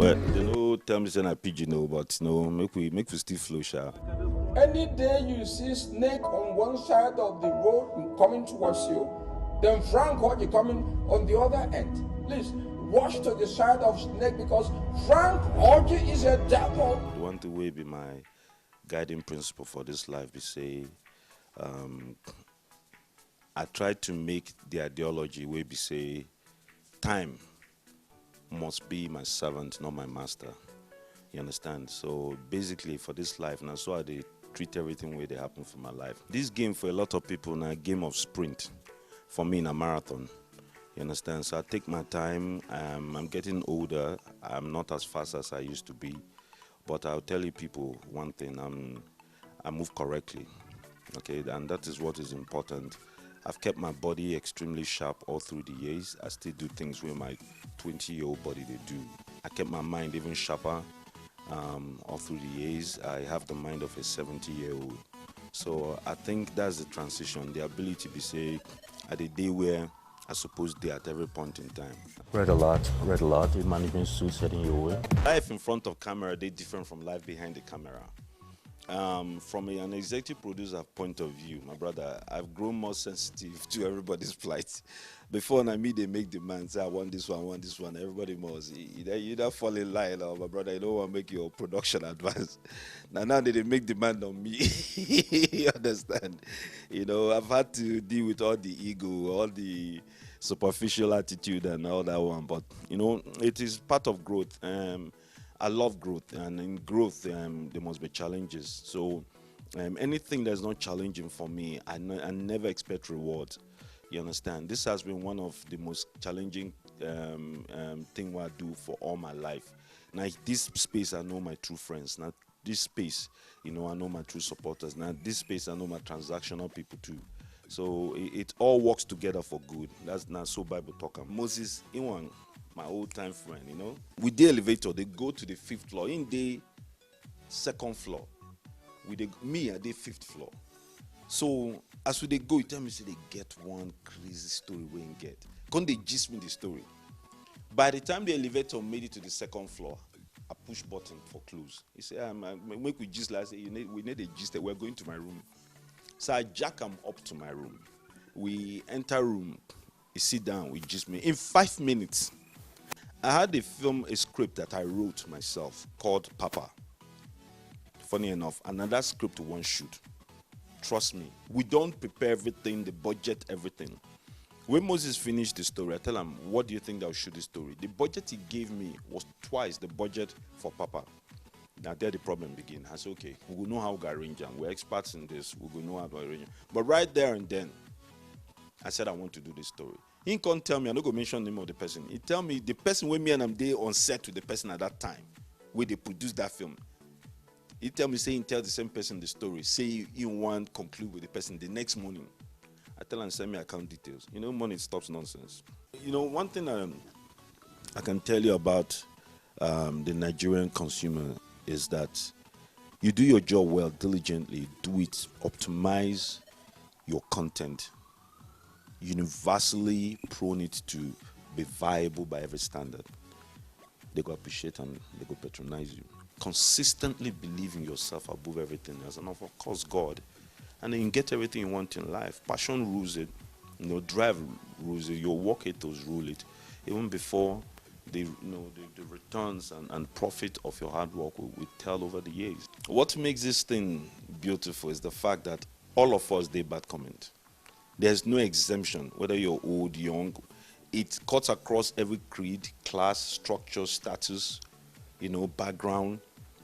Well, you know, tell me saying I pigeon, no, but no, make we still flow, sha. Any day you see snake on one side of the road coming towards you, then Frank Hodge coming on the other end. Please watch to the side of snake because Frank Hodge is a devil. The one thing will be my guiding principle for this life be say, I try to make the ideology where be say, time must be my servant, not my master. You understand? So basically, for this life, now so I they treat everything where they happen for my life. This game for a lot of people now a game of sprint. For me, in a marathon. You understand? So I take my time. I'm getting older. I'm not as fast as I used to be, but I'll tell you people one thing: I move correctly. Okay, and that is what is important. I've kept my body extremely sharp all through the years. I still do things where my 20-year-old body they do. I kept my mind even sharper all through the years. I have the mind of a 70-year-old. So I think that's the transition, the ability to say at a day where I suppose they at every point in time. Read a lot. The management suits heading your way. Life in front of camera, they different from life behind the camera. From an executive producer point of view, my brother, I've grown more sensitive to everybody's plight. Before I mean they make demands, I want this one, everybody must. You fall in line, or my brother, you don't want to make your production advance. Now they make demand on me. You understand? You know, I've had to deal with all the ego, all the superficial attitude and all that one, but you know, it is part of growth. I love growth, and in growth, there must be challenges. So, anything that's not challenging for me, I never expect rewards. You understand? This has been one of the most challenging thing what I do for all my life. Now, this space, I know my true friends. Now, this space, you know, I know my true supporters. Now, this space, I know my transactional people too. So, it all works together for good. That's not so Bible talker. Moses, Iwan, my old time friend, you know. With the elevator, they go to the 5th floor. In the 2nd floor, me at the 5th floor. So as they go, you tell me say they get one crazy story we ain't get. Can't they gist me the story? By the time the elevator made it to the 2nd floor, I push button for close. He said, make we gist like say we need a gist. We're going to my room. So I jack him up to my room. We enter room. He sit down. We gist me in 5 minutes. I had a script that I wrote myself called Papa. Funny enough, another script one shoot. Trust me, we don't prepare everything, the budget, everything. When Moses finished the story, I tell him, what do you think I'll shoot the story? The budget he gave me was twice the budget for Papa. Now there the problem begins. I said, okay, we will know how to arrange them. We're experts in this. We will know how to arrange them. But right there and then, I said I want to do this story. He can't tell me, I'm not going to mention the name of the person. He tell me the person with me and I'm there on set with the person at that time, where they produced that film. He tell me, say he tell the same person the story. Say he want conclude with the person the next morning. I tell him, send me account details. You know, money stops nonsense. You know, one thing I can tell you about the Nigerian consumer is that you do your job well, diligently, do it, optimize your content. Universally prone it to be viable by every standard. They go appreciate and they go patronize you. Consistently believe in yourself above everything else, and of course God. And then you get everything you want in life. Passion rules it, you know, drive rules it, your work ethos rule it. Even before the returns and profit of your hard work will tell over the years. What makes this thing beautiful is the fact that all of us they bad comment. There's no exemption, whether you're old, young. It cuts across every creed, class, structure, status, you know, background,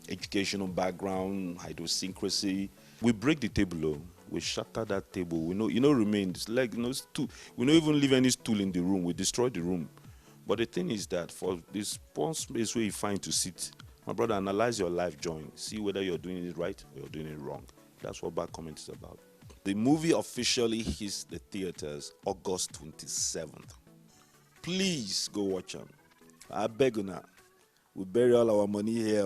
educational background, idiosyncrasy. We break the table, we shatter that table. We know, remains like stool. We don't even leave any stool in the room. We destroy the room. But the thing is that for this small space where you find to sit, my brother, analyze your life, join, see whether you're doing it right or you're doing it wrong. That's what bad comment is about. The movie officially hits the theaters August 27th. Please go watch them. I beg you now. We bury all our money here.